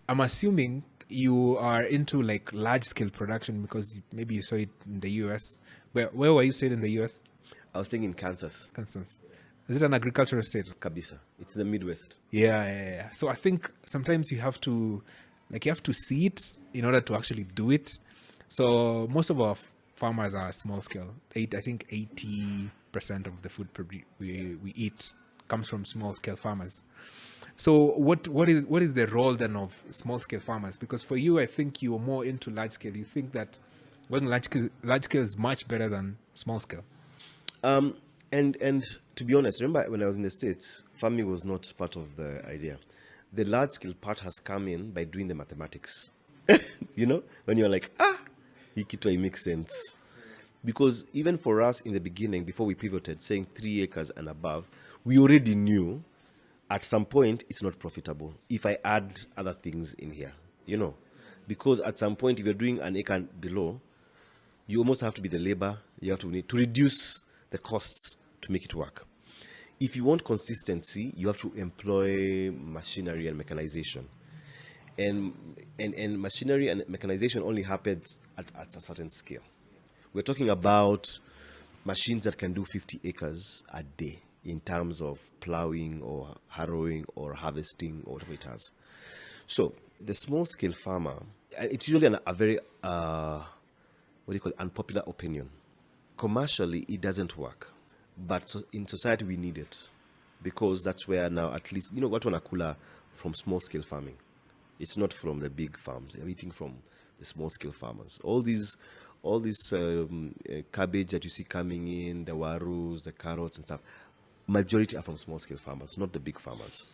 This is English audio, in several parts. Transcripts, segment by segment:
I'm assuming you are into like large scale production because maybe you saw it in the US. Where were you stayed in the US? I was staying in Kansas, Kansas. Is it an agricultural state? Kabisa. It's the Midwest. Yeah. So I think sometimes you have to, like, you have to see it in order to actually do it. So most of our farmers are small scale. I think 80% of the food we eat comes from small scale farmers. So what is the role then of small scale farmers? Because for you, I think you're more into large scale. You think that working large scale is much better than small scale. And to be honest, remember when I was in the States, farming was not part of the idea. The large scale part has come in by doing the mathematics. When you're like, hii kitu it makes sense. Because even for us in the beginning, before we pivoted, saying 3 acres and above, we already knew at some point it's not profitable if I add other things in here, because at some point, if you're doing an acre and below, you almost have to be the labor, you have to need to reduce the costs to make it work. If you want consistency, you have to employ machinery and mechanization. And machinery and mechanization only happens at a certain scale. We're talking about machines that can do 50 acres a day in terms of plowing or harrowing or harvesting or whatever it has. So the small scale farmer, it's usually a very, unpopular opinion. Commercially, it doesn't work. But in society, we need it. Because that's where now at least, what wanakula from small scale farming. It's not from the big farms. They're eating from the small scale farmers. All these cabbage that you see coming in, the warus, the carrots and stuff, majority are from small scale farmers, not the big farmers.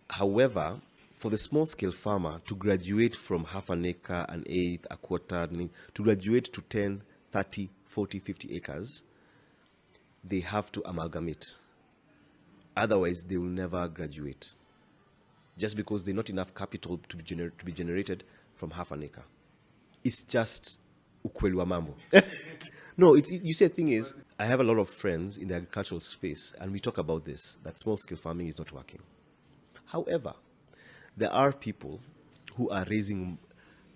However, for the small scale farmer to graduate from half an acre, an eighth, a quarter, to graduate to 10, 30, 40, 50 acres, they have to amalgamate. Otherwise, they will never graduate. Just because there's not enough capital to be generated from half an acre. It's just ukweli wa mambo. No, you see, the thing is, I have a lot of friends in the agricultural space, and we talk about this, that small-scale farming is not working. However, there are people who are raising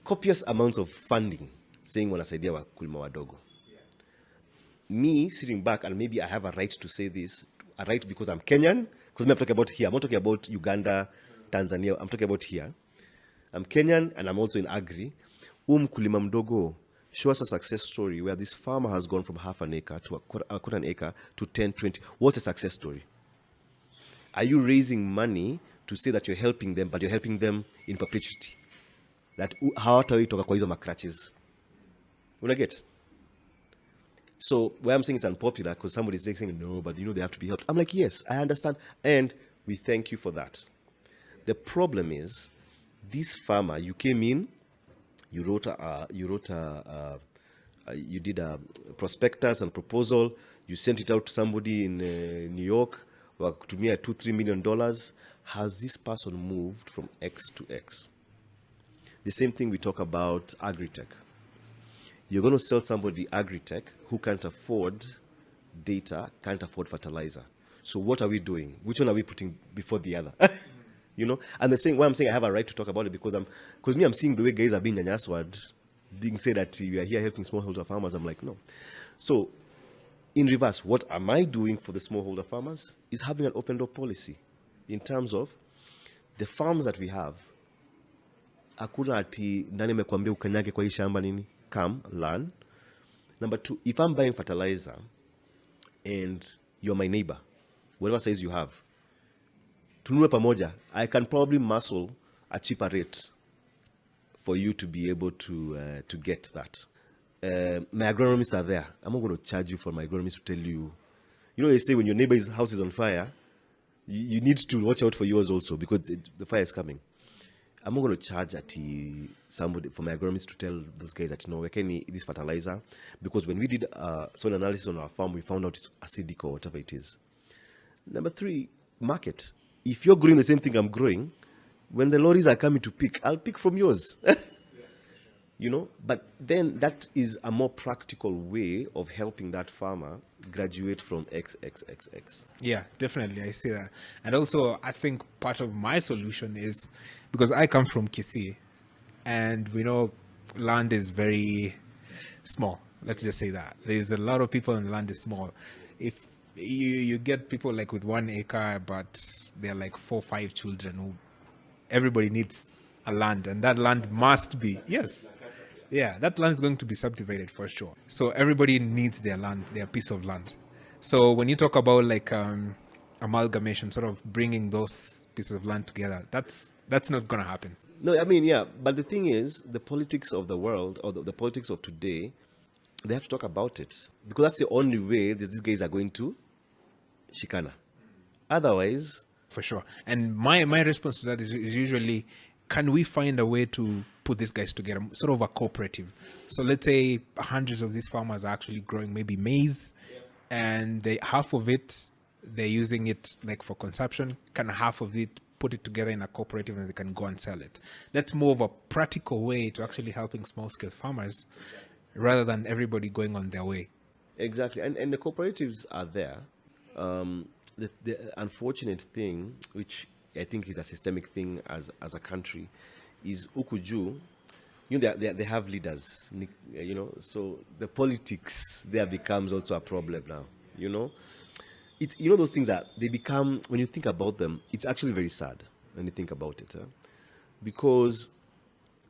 copious amounts of funding, saying wanasaidia wakulima wadogo. Me sitting back, and maybe I have a right to say this, a right because I'm Kenyan, because I'm talking about here. I'm not talking about Uganda, Tanzania. I'm talking about here. I'm Kenyan, and I'm also in agri. Mkulima mdogo, show us a success story where this farmer has gone from half an acre to a quarter an acre to 10, 20. What's a success story? Are you raising money to say that you're helping them, but you're helping them in perpetuity? That hawatawai kwa hizo macratches. Unaget? So where I'm saying it's unpopular because somebody's saying no, but they have to be helped. I'm like, yes, I understand, and we thank you for that. The problem is, this farmer, you came in, you did a prospectus and proposal, you sent it out to somebody in New York, wakakutumia $2-3 million. Has this person moved from X to X? The same thing we talk about agri-tech. You're going to sell somebody agri-tech who can't afford data, can't afford fertilizer. So what are we doing? Which one are we putting before the other? And the same why I'm saying I have a right to talk about it because I'm seeing the way guys are being nyanyaswad, being said that we are here helping smallholder farmers. I'm like, no. So in reverse, what am I doing for the smallholder farmers is having an open door policy in terms of the farms that we have. Hakuna ati nani mekwambia ukanyage kwa hii shamba nini? Come, learn. Number 2, if I'm buying fertilizer and you're my neighbor, whatever size you have, tununue pamoja, I can probably muscle a cheaper rate for you to be able to get that. My agronomists are there. I'm not going to charge you for my agronomist to tell you. They say when your neighbor's house is on fire, you need to watch out for yours also because the fire is coming. I'm not going to charge somebody for my agronomist to tell those guys that, we can need this fertilizer because when we did soil analysis on our farm, we found out it's acidic or whatever it is. Number 3, market. If you're growing the same thing I'm growing, when the lorries are coming to pick, I'll pick from yours. you know. But then that is a more practical way of helping that farmer graduate from XXXX. Yeah, definitely. I see that. And also, I think part of my solution is because I come from Kisii, and we know land is very small. Let's just say that. There's a lot of people and the land is small. If you get people like with 1 acre, but they're like 4, 5 children who everybody needs a land, and that land must be, yes. Yeah, that land is going to be subdivided for sure. So everybody needs their land, their piece of land. So when you talk about like amalgamation, sort of bringing those pieces of land together, that's not going to happen. No, I mean, yeah, but the thing is, the politics of the world, or the politics of today, they have to talk about it, because that's the only way that these guys are going to shikana. Otherwise, For sure. And my response to that is usually, can we find a way to put these guys together, sort of a cooperative? So let's say hundreds of these farmers are actually growing maybe maize, and half of it, they're using it like for consumption. Can half of it put it together in a cooperative and they can go and sell it? That's more of a practical way to actually helping small scale farmers rather than everybody going on their way. exactly, and the cooperatives are there. The unfortunate thing, which I think is a systemic thing as a country, is ukuju. You know, they have leaders, you know, so the politics there becomes also a problem now. You know, it's, you know, those things that they become, when you think about them, it's actually very sad when you think about it, because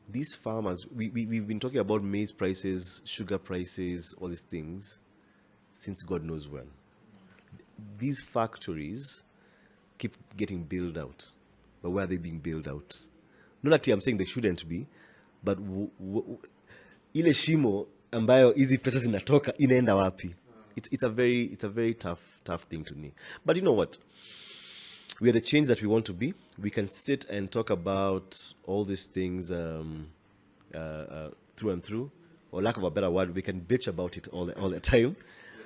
these farmers, we've been talking about maize prices, sugar prices, all these things since God knows when. These factories keep getting built out, but where are they being built out? Not that I'm saying they shouldn't be, but ile shimo ambayo hizi pesa zinatoka inaenda wapi? It's a very tough thing to me. But you know what? We are the change that we want to be. We can sit and talk about all these things through and through, or lack of a better word, we can bitch about it all the time.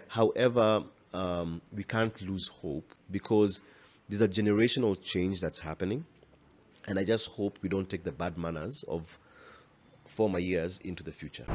However, we can't lose hope, because there's a generational change that's happening, and I just hope we don't take the bad manners of former years into the future.